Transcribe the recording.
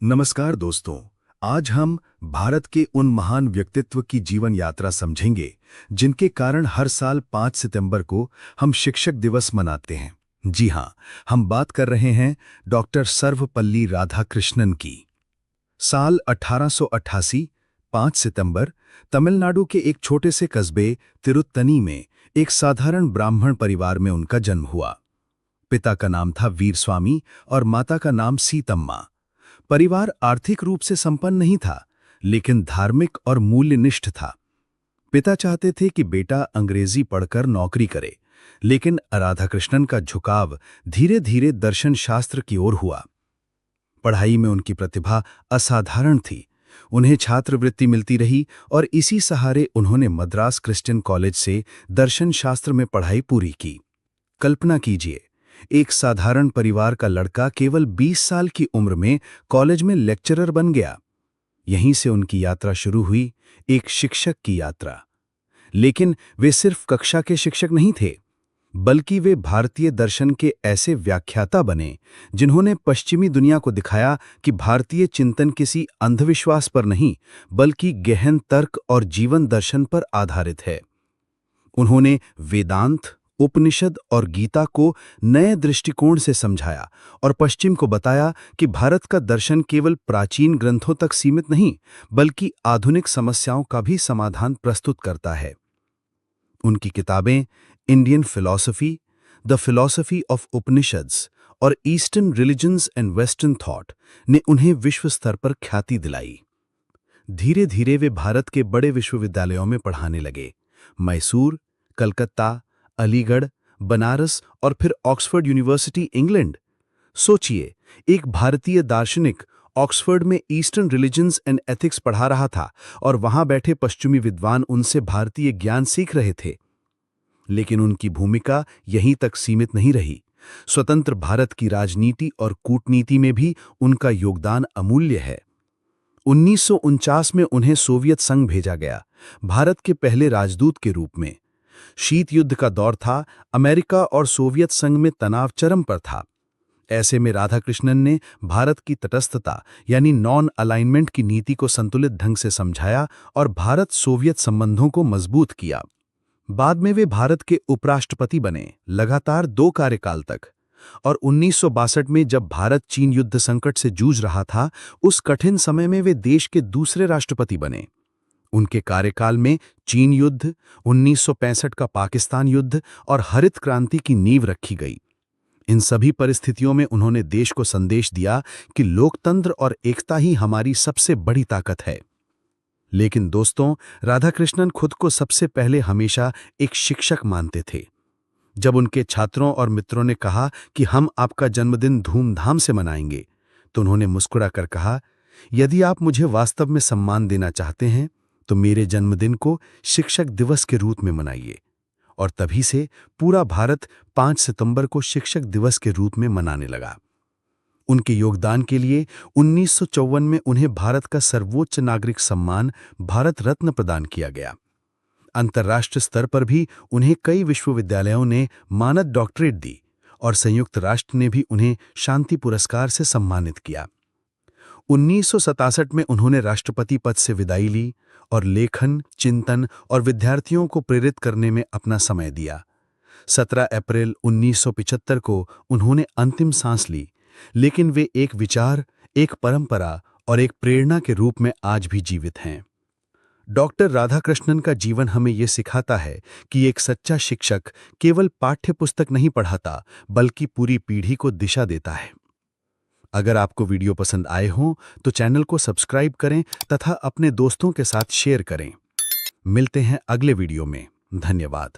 नमस्कार दोस्तों। आज हम भारत के उन महान व्यक्तित्व की जीवन यात्रा समझेंगे जिनके कारण हर साल 5 सितंबर को हम शिक्षक दिवस मनाते हैं। जी हाँ, हम बात कर रहे हैं डॉक्टर सर्वपल्ली राधाकृष्णन की। साल 1888, 5 सितंबर, तमिलनाडु के एक छोटे से कस्बे तिरुत्तनी में एक साधारण ब्राह्मण परिवार में उनका जन्म हुआ। पिता का नाम था वीरस्वामी और माता का नाम सीतम्मा। परिवार आर्थिक रूप से संपन्न नहीं था, लेकिन धार्मिक और मूल्यनिष्ठ था। पिता चाहते थे कि बेटा अंग्रेजी पढ़कर नौकरी करे, लेकिन राधाकृष्णन का झुकाव धीरे धीरे दर्शन शास्त्र की ओर हुआ। पढ़ाई में उनकी प्रतिभा असाधारण थी। उन्हें छात्रवृत्ति मिलती रही और इसी सहारे उन्होंने मद्रास क्रिश्चियन कॉलेज से दर्शन शास्त्र में पढ़ाई पूरी की। कल्पना कीजिए, एक साधारण परिवार का लड़का केवल 20 साल की उम्र में कॉलेज में लेक्चरर बन गया। यहीं से उनकी यात्रा शुरू हुई, एक शिक्षक की यात्रा। लेकिन वे सिर्फ कक्षा के शिक्षक नहीं थे, बल्कि वे भारतीय दर्शन के ऐसे व्याख्याता बने जिन्होंने पश्चिमी दुनिया को दिखाया कि भारतीय चिंतन किसी अंधविश्वास पर नहीं, बल्कि गहन तर्क और जीवन दर्शन पर आधारित है। उन्होंने वेदांत, उपनिषद और गीता को नए दृष्टिकोण से समझाया और पश्चिम को बताया कि भारत का दर्शन केवल प्राचीन ग्रंथों तक सीमित नहीं, बल्कि आधुनिक समस्याओं का भी समाधान प्रस्तुत करता है। उनकी किताबें Indian philosophy, the philosophy of Upanishads और eastern religions and western thought ने उन्हें विश्व स्तर पर ख्याति दिलाई। धीरे धीरे वे भारत के बड़े विश्वविद्यालयों में पढ़ाने लगे। मैसूर, कलकत्ता, अलीगढ़, बनारस और फिर ऑक्सफोर्ड यूनिवर्सिटी, इंग्लैंड। सोचिए, एक भारतीय दार्शनिक ऑक्सफोर्ड में ईस्टर्न रिलीजन्स एंड एथिक्स पढ़ा रहा था और वहां बैठे पश्चिमी विद्वान उनसे भारतीय ज्ञान सीख रहे थे। लेकिन उनकी भूमिका यहीं तक सीमित नहीं रही। स्वतंत्र भारत की राजनीति और कूटनीति में भी उनका योगदान अमूल्य है। 1949 में उन्हें सोवियत संघ भेजा गया, भारत के पहले राजदूत के रूप में। शीत युद्ध का दौर था, अमेरिका और सोवियत संघ में तनाव चरम पर था। ऐसे में राधाकृष्णन ने भारत की तटस्थता यानी नॉन अलाइनमेंट की नीति को संतुलित ढंग से समझाया और भारत सोवियत संबंधों को मजबूत किया। बाद में वे भारत के उपराष्ट्रपति बने, लगातार 2 कार्यकाल तक। और 1962 में जब भारत चीन युद्ध संकट से जूझ रहा था, उस कठिन समय में वे देश के दूसरे राष्ट्रपति बने। उनके कार्यकाल में चीन युद्ध, 1965 का पाकिस्तान युद्ध और हरित क्रांति की नींव रखी गई। इन सभी परिस्थितियों में उन्होंने देश को संदेश दिया कि लोकतंत्र और एकता ही हमारी सबसे बड़ी ताकत है। लेकिन दोस्तों, राधाकृष्णन खुद को सबसे पहले हमेशा एक शिक्षक मानते थे। जब उनके छात्रों और मित्रों ने कहा कि हम आपका जन्मदिन धूमधाम से मनाएंगे, तो उन्होंने मुस्कुराकर कहा, यदि आप मुझे वास्तव में सम्मान देना चाहते हैं तो मेरे जन्मदिन को शिक्षक दिवस के रूप में मनाइए। और तभी से पूरा भारत 5 सितंबर को शिक्षक दिवस के रूप में मनाने लगा। उनके योगदान के लिए 1954 में उन्हें भारत का सर्वोच्च नागरिक सम्मान भारत रत्न प्रदान किया गया। अंतर्राष्ट्रीय स्तर पर भी उन्हें कई विश्वविद्यालयों ने मानद डॉक्टरेट दी और संयुक्त राष्ट्र ने भी उन्हें शांति पुरस्कार से सम्मानित किया। 1967 में उन्होंने राष्ट्रपति पद से विदाई ली और लेखन, चिंतन और विद्यार्थियों को प्रेरित करने में अपना समय दिया। 17 अप्रैल 1975 को उन्होंने अंतिम सांस ली, लेकिन वे एक विचार, एक परंपरा और एक प्रेरणा के रूप में आज भी जीवित हैं। डॉक्टर राधाकृष्णन का जीवन हमें ये सिखाता है कि एक सच्चा शिक्षक केवल पाठ्य पुस्तक नहीं पढ़ाता, बल्कि पूरी पीढ़ी को दिशा देता है। अगर आपको वीडियो पसंद आए हों तो चैनल को सब्सक्राइब करें तथा अपने दोस्तों के साथ शेयर करें। मिलते हैं अगले वीडियो में। धन्यवाद।